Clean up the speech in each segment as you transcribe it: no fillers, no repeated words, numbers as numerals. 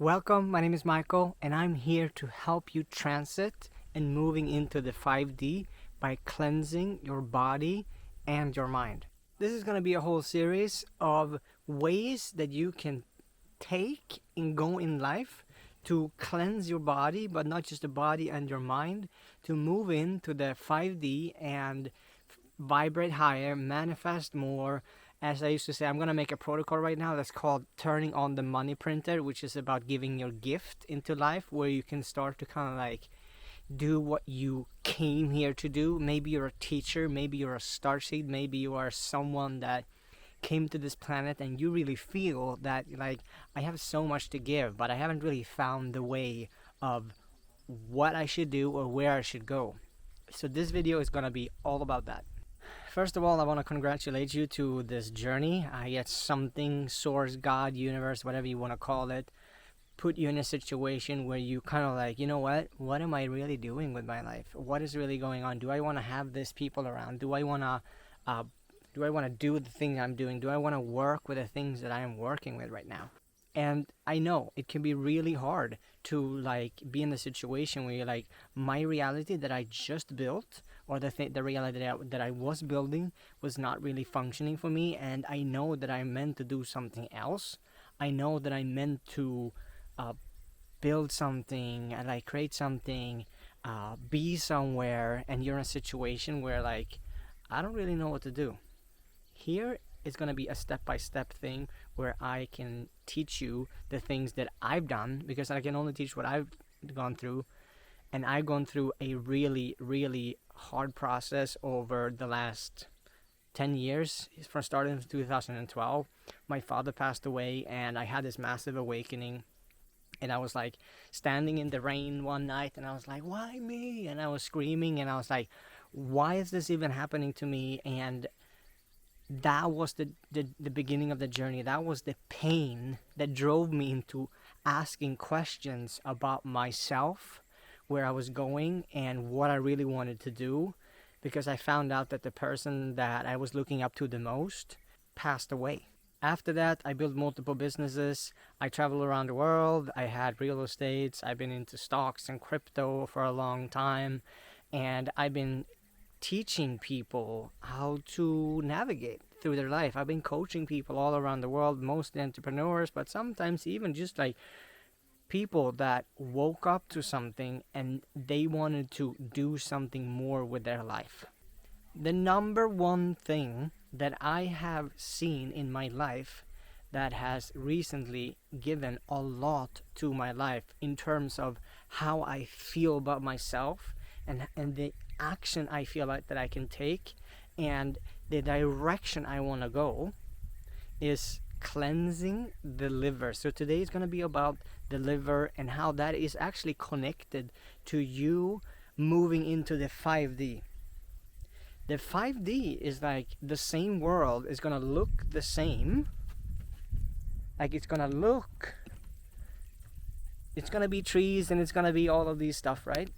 Welcome, my name is Michael, and I'm here to help you transit and moving into the 5D by cleansing your body and your mind. This is going to be a whole series of ways that you can take and go in life to cleanse your body, but not just the body and your mind, to move into the 5D and vibrate higher, manifest more. As I used to say, I'm going to make a protocol right now that's called turning on the money printer, which is about giving your gift into life, where you can start to kind of like do what you came here to do. Maybe you're a teacher, maybe you're a starseed, maybe you are someone that came to this planet and you really feel that like I have so much to give, but I haven't really found the way of what I should do or where I should go. So this video is going to be all about that. First of all, I want to congratulate you to this journey. I get something, source, God, universe, whatever you want to call it, put you in a situation where you kind of like, you know what am I really doing with my life? What is really going on? Do I want to have these people around? Do I want to do the things I'm doing? Do I want to work with the things that I am working with right now? And I know it can be really hard to like be in the situation where you're like, my reality that I just built, or the reality that I was building was not really functioning for me, and I know that I'm meant to do something else. I know that I'm meant to build something, and like create something, be somewhere, and you're in a situation where like, I don't really know what to do. Here is going to be a step-by-step thing where I can teach you the things that I've done, because I can only teach what I've gone through. And I've gone through a really, really hard process over the last 10 years. From starting in 2012, my father passed away, and I had this massive awakening. And I was like standing in the rain one night, and I was like, why me? And I was screaming, and I was like, why is this even happening to me? And that was the beginning of the journey. That was the pain that drove me into asking questions about myself, where I was going, and what I really wanted to do, because I found out that the person that I was looking up to the most passed away. After that, I built multiple businesses. I traveled around the world. I had real estate. I've been into stocks and crypto for a long time, and I've been teaching people how to navigate through their life. I've been coaching people all around the world, mostly entrepreneurs, but sometimes even just like people that woke up to something and they wanted to do something more with their life. The number one thing that I have seen in my life that has recently given a lot to my life in terms of how I feel about myself, and the action I feel like that I can take, and the direction I want to go, is cleansing the liver. So today is going to be about the liver and how that is actually connected to you moving into the 5D. The 5D is like the same world is going to look the same. Like it's going to be trees, and it's going to be all of these stuff, right?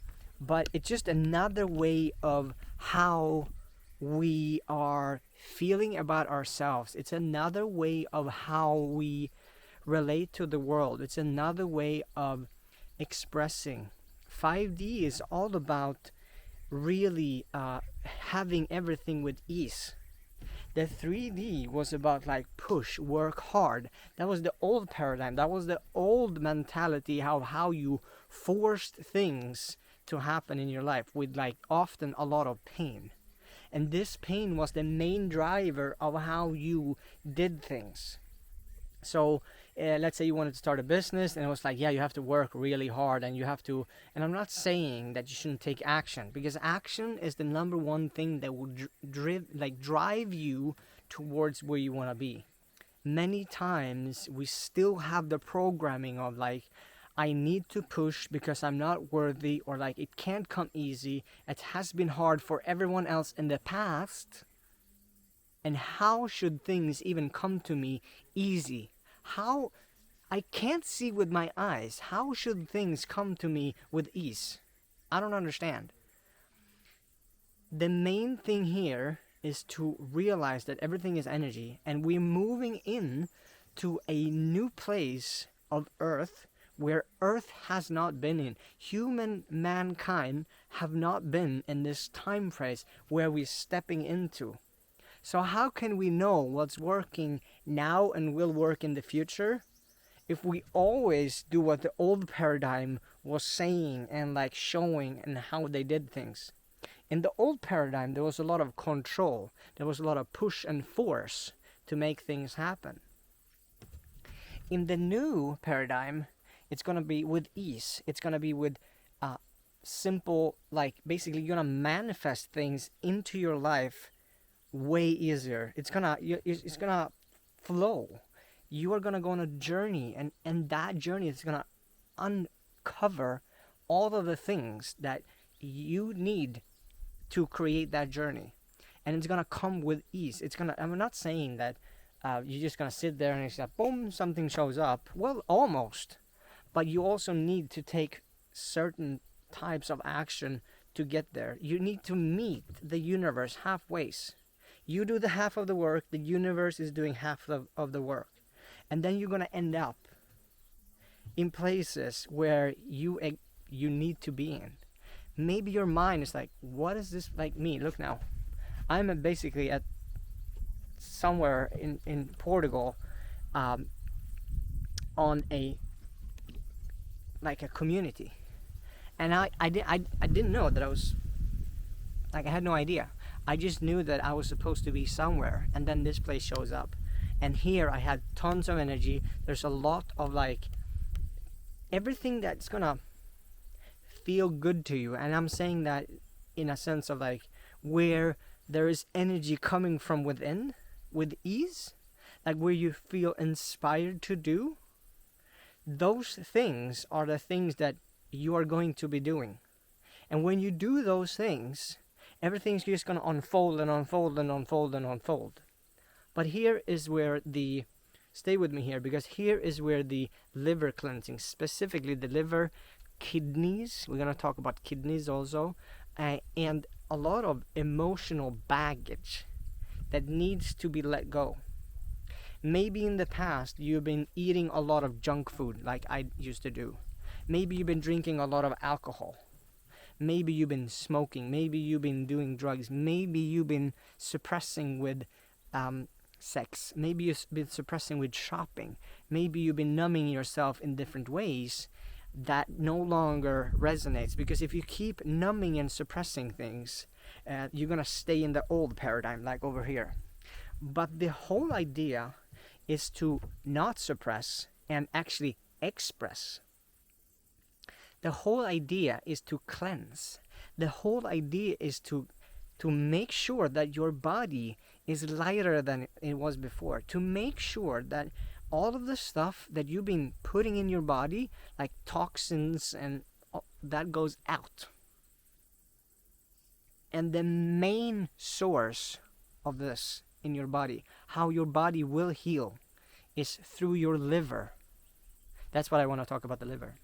But it's just another way of how we are feeling about ourselves. It's another way of how we relate to the world. It's another way of expressing. 5D is all about really having everything with ease. The 3D was about like push, work hard. That was the old paradigm. That was the old mentality, how you forced things to happen in your life with like often a lot of pain. And this pain was the main driver of how you did things. So let's say you wanted to start a business, and it was like, yeah, you have to work really hard, and you have to, and I'm not saying that you shouldn't take action, because action is the number one thing that will drive you towards where you want to be. Many times we still have the programming of like, I need to push because I'm not worthy, or like it can't come easy. It has been hard for everyone else in the past. And how should things even come to me easy? How? I can't see with my eyes. How should things come to me with ease? I don't understand. The main thing here is to realize that everything is energy, and we're moving in to a new place of earth where Earth has not been in. Mankind have not been in this time phase where we're stepping into. So how can we know what's working now and will work in the future if we always do what the old paradigm was saying and like showing and how they did things? In the old paradigm, there was a lot of control. There was a lot of push and force to make things happen. In the new paradigm, it's going to be with ease. It's going to be with simple, like basically you're going to manifest things into your life way easier. It's going to flow. You are going to go on a journey, and that journey is going to uncover all of the things that you need to create that journey, and it's gonna come with ease. I'm not saying that you're just gonna sit there and it's like boom, something shows up. Well, almost, but you also need to take certain types of action to get there. You need to meet the universe halfway. You do the half of the work, the universe is doing half of the work, and then you're gonna end up in places where you need to be in. Maybe your mind is like, what is this? Like me, look now, I'm basically at somewhere in Portugal, on a community, and I didn't know that I was like, I had no idea. I just knew that I was supposed to be somewhere, and then this place shows up, and here I had tons of energy. There's a lot of like everything that's gonna feel good to you, and I'm saying that in a sense of like where there is energy coming from within with ease, like where you feel inspired to do. Those things are the things that you are going to be doing, and when you do those things, everything's just going to unfold and unfold and unfold and unfold. But here is where stay with me here, because here is where the liver cleansing, specifically the liver, kidneys, we're going to talk about kidneys also, and a lot of emotional baggage that needs to be let go. Maybe in the past you've been eating a lot of junk food like I used to do. Maybe you've been drinking a lot of alcohol. Maybe you've been smoking. Maybe you've been doing drugs. Maybe you've been suppressing with sex. Maybe you've been suppressing with shopping. Maybe you've been numbing yourself in different ways that no longer resonates, because if you keep numbing and suppressing things, you're gonna stay in the old paradigm like over here. But the whole idea is to not suppress and actually express. The whole idea is to cleanse. The whole idea is to make sure that your body is lighter than it was before, to make sure that all of the stuff that you've been putting in your body, like toxins, and that goes out. And the main source of this in your body, how your body will heal, is through your liver. That's what I want to talk about, the liver.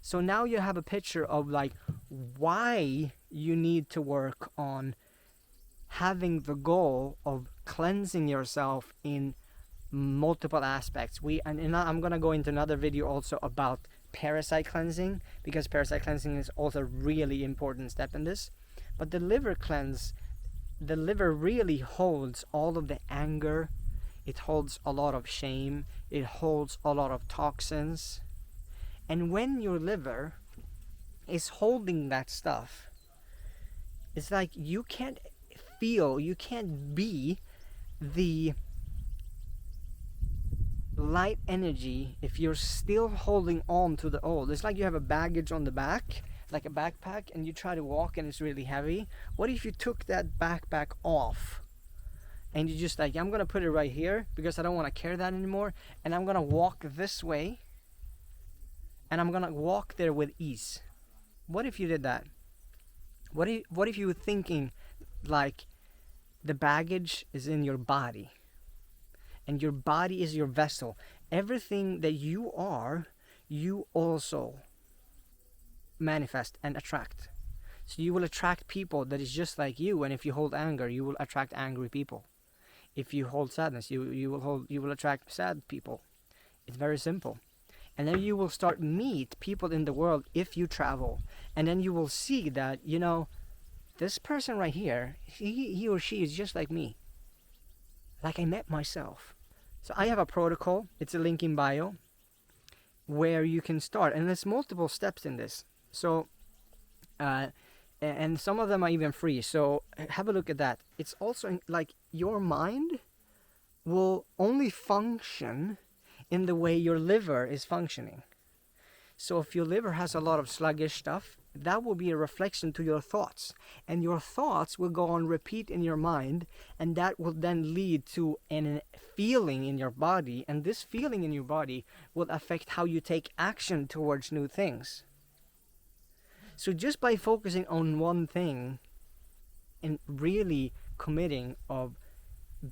So now you have a picture of like why you need to work on having the goal of cleansing yourself in multiple aspects. I'm gonna go into another video also about parasite cleansing, because parasite cleansing is also a really important step in this. But the liver really holds all of the anger. It holds a lot of shame. It holds a lot of toxins. And when your liver is holding that stuff, it's like you can't be the light energy if you're still holding on to the old. It's like you have a baggage on the back, like a backpack, and you try to walk and it's really heavy. What if you took that backpack off and you just like, I'm gonna put it right here because I don't want to carry that anymore, and I'm gonna walk this way and I'm gonna walk there with ease? What if you did that? What if you were thinking like the baggage is in your body, and your body is your vessel. Everything that you are, you also manifest and attract. So you will attract people that is just like you, and if you hold anger, you will attract angry people. If you hold sadness, you will attract sad people. It's very simple. And then you will start meet people in the world if you travel. And then you will see that, this person right here, he or she is just like me. Like I met myself. So I have a protocol, it's a link in bio, where you can start. And there's multiple steps in this. So, and some of them are even free. So have a look at that. It's also like your mind will only function in the way your liver is functioning. So if your liver has a lot of sluggish stuff, that will be a reflection to your thoughts. And your thoughts will go on repeat in your mind, and that will then lead to a feeling in your body. And this feeling in your body will affect how you take action towards new things. So just by focusing on one thing and really committing of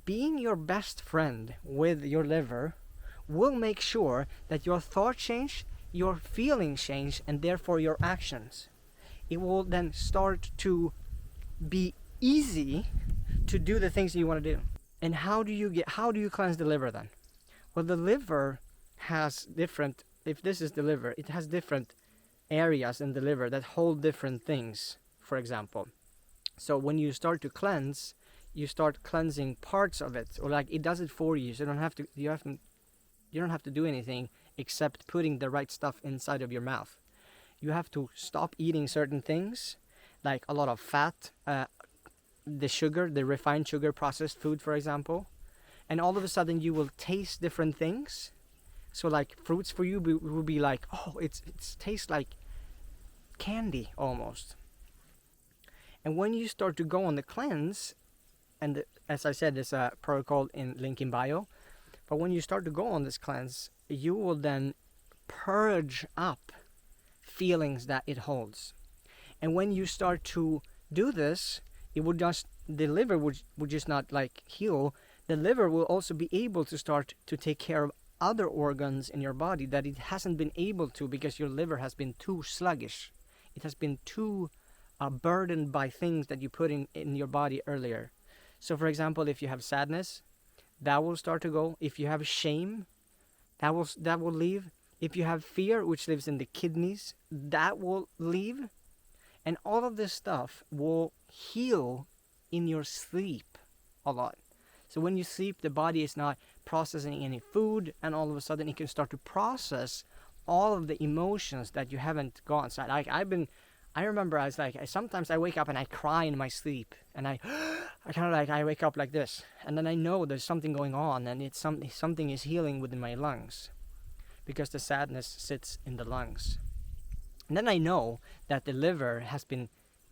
being your best friend with your liver will make sure that your thoughts change, your feelings change, and therefore your actions. It will then start to be easy to do the things that you want to do. And how do you cleanse the liver then? Well, the liver has different, if this is the liver, it has different areas in the liver that hold different things, for example. So when you start to cleanse, you start cleansing parts of it, or like it does it for you. So you don't have to do anything except putting the right stuff inside of your mouth. You have to stop eating certain things, like a lot of fat, the sugar, the refined sugar, processed food, for example. And all of a sudden you will taste different things. So like fruits for you will be like, oh, it tastes like candy almost. And when you start to go on the cleanse, and as I said, there's a protocol in link in bio, but when you start to go on this cleanse, you will then purge up feelings that it holds. And when you start to do this, the liver would just not like heal. The liver will also be able to start to take care of other organs in your body that it hasn't been able to, because your liver has been too sluggish. It has been too burdened by things that you put in your body earlier. So for example, if you have sadness, that will start to go. If you have shame, that will leave. If you have fear, which lives in the kidneys, that will leave. And all of this stuff will heal in your sleep a lot. So when you sleep, the body is not processing any food, and all of a sudden it can start to process all of the emotions that you haven't gone. So I remember I was like, sometimes I wake up and I cry in my sleep, and I kind of like, I wake up like this, and then I know there's something going on, and it's something is healing within my lungs, because the sadness sits in the lungs. And then I know that the liver has been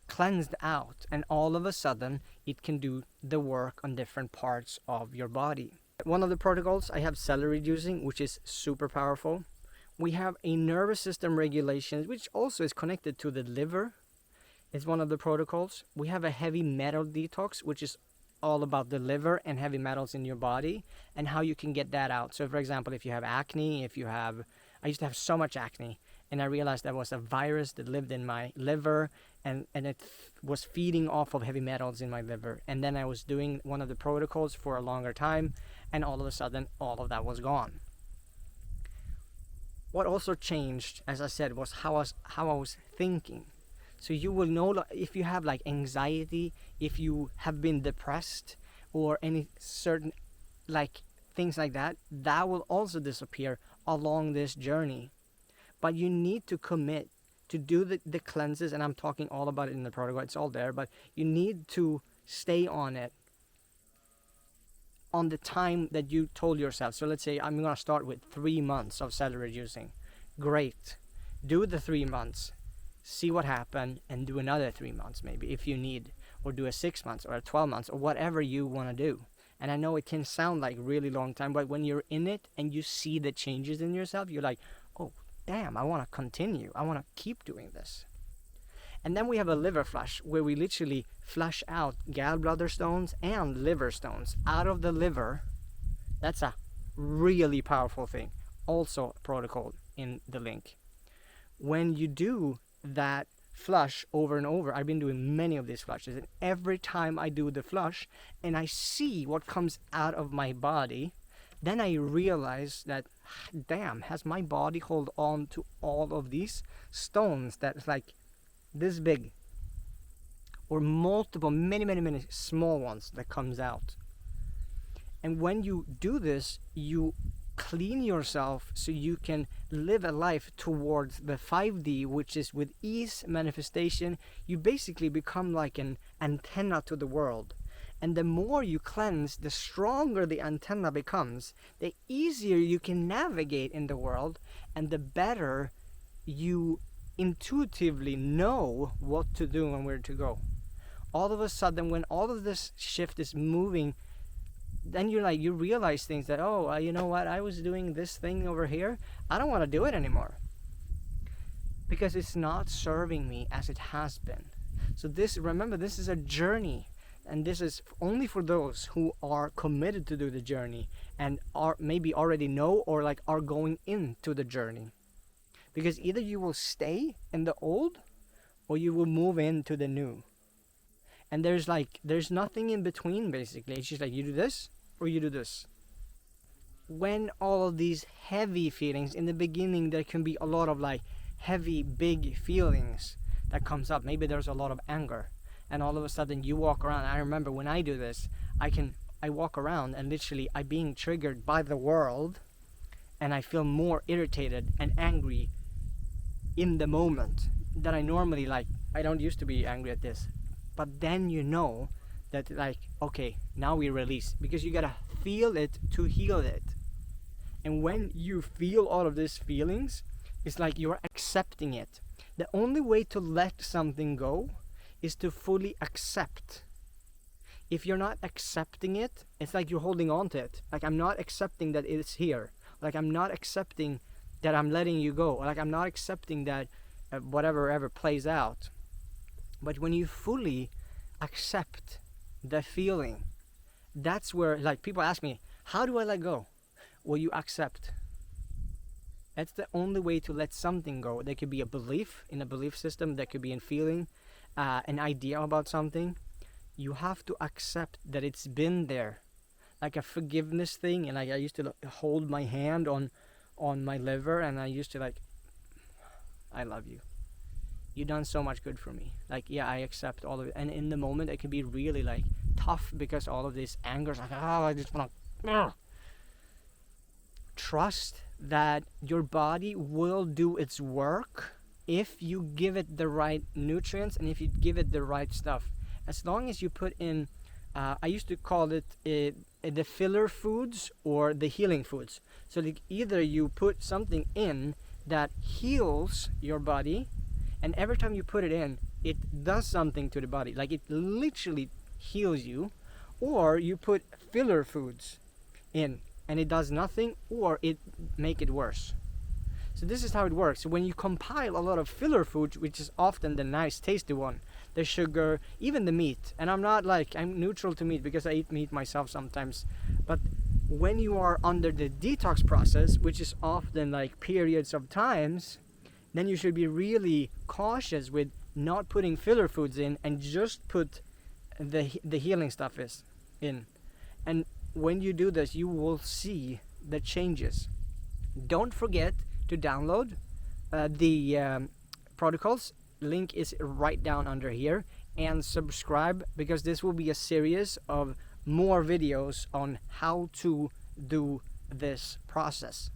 cleansed out, and all of a sudden it can do the work on different parts of your body. One of the protocols, I have celery juicing, which is super powerful. We have a nervous system regulation, which also is connected to the liver. It's one of the protocols. We have a heavy metal detox, which is all about the liver and heavy metals in your body and how you can get that out. So for example, if you have acne, I used to have so much acne, and I realized that was a virus that lived in my liver, and it was feeding off of heavy metals in my liver. And then I was doing one of the protocols for a longer time, and all of a sudden all of that was gone. What also changed, as I said, was how I was thinking. So you will know if you have like anxiety, if you have been depressed, or any certain like things like that, that will also disappear along this journey. But you need to commit to do the cleanses, and I'm talking all about it in the protocol, it's all there, but you need to stay on it on the time that you told yourself. So let's say I'm going to start with 3 months of celery juicing. Great. Do the 3 months. See what happened, and do another 3 months maybe if you need, or do a 6 months or a 12 months or whatever you want to do. And I know it can sound like really long time, but when you're in it and you see the changes in yourself, you're like, oh, damn, I want to continue. I want to keep doing this. And then we have a liver flush, where we literally flush out gallbladder stones and liver stones out of the liver. That's a really powerful thing. Also protocol in the link. When you do that flush over and over, I've been doing many of these flushes, and every time I do the flush and I see what comes out of my body, Then I realized that, damn, has my body hold on to all of these stones that's like this big, or multiple, many, many, many small ones that comes out. And when you do this, you clean yourself so you can live a life towards the 5D, which is with ease manifestation. You basically become like an antenna to the world. And the more you cleanse, the stronger the antenna becomes, the easier you can navigate in the world, and the better you intuitively know what to do and where to go. All of a sudden, when all of this shift is moving, then you realize things that, oh, you know what, I was doing this thing over here, I don't want to do it anymore because it's not serving me as it has been. So remember, this is a journey, and this is only for those who are committed to do the journey and are maybe already know, or like are going into the journey. Because either you will stay in the old or you will move into the new. And there's nothing in between, basically. It's just like you do this or you do this. When all of these heavy feelings, in the beginning there can be a lot of like heavy, big feelings that comes up. Maybe there's a lot of anger, and all of a sudden you walk around. I remember when I do this, I walk around and literally I'm being triggered by the world, and I feel more irritated and angry in the moment that I normally like. I don't used to be angry at this. But then you know that, like, okay, now we release, because you gotta feel it to heal it. And when you feel all of these feelings, it's like you're accepting it. The only way to let something go is to fully accept. If you're not accepting it, it's like you're holding on to it. Like, I'm not accepting that it's here. Like, I'm not accepting that I'm letting you go. Like, I'm not accepting that whatever ever plays out. But when you fully accept the feeling, that's where, like, people ask me, how do I let go? Well, you accept. That's the only way to let something go. There could be a belief in a belief system, there could be a feeling, an idea about something. You have to accept that it's been there. Like a forgiveness thing, and like I used to hold my hand on my liver, and I used to like, I love you. You've done so much good for me. Like, yeah, I accept all of it. And in the moment, it can be really like tough, because all of this anger is like, oh, I just want to. Trust that your body will do its work if you give it the right nutrients and if you give it the right stuff. As long as you put in, I used to call it the filler foods or the healing foods. So like either you put something in that heals your body, and every time you put it in, it does something to the body. Like, it literally heals you. Or you put filler foods in, and it does nothing, or it make it worse. So this is how it works. When you compile a lot of filler foods, which is often the nice, tasty one, the sugar, even the meat. And I'm neutral to meat because I eat meat myself sometimes. But when you are under the detox process, which is often like periods of times, then you should be really cautious with not putting filler foods in, and just put the healing stuff in. And when you do this, you will see the changes. Don't forget to download the protocols. Link is right down under here, and subscribe, because this will be a series of more videos on how to do this process.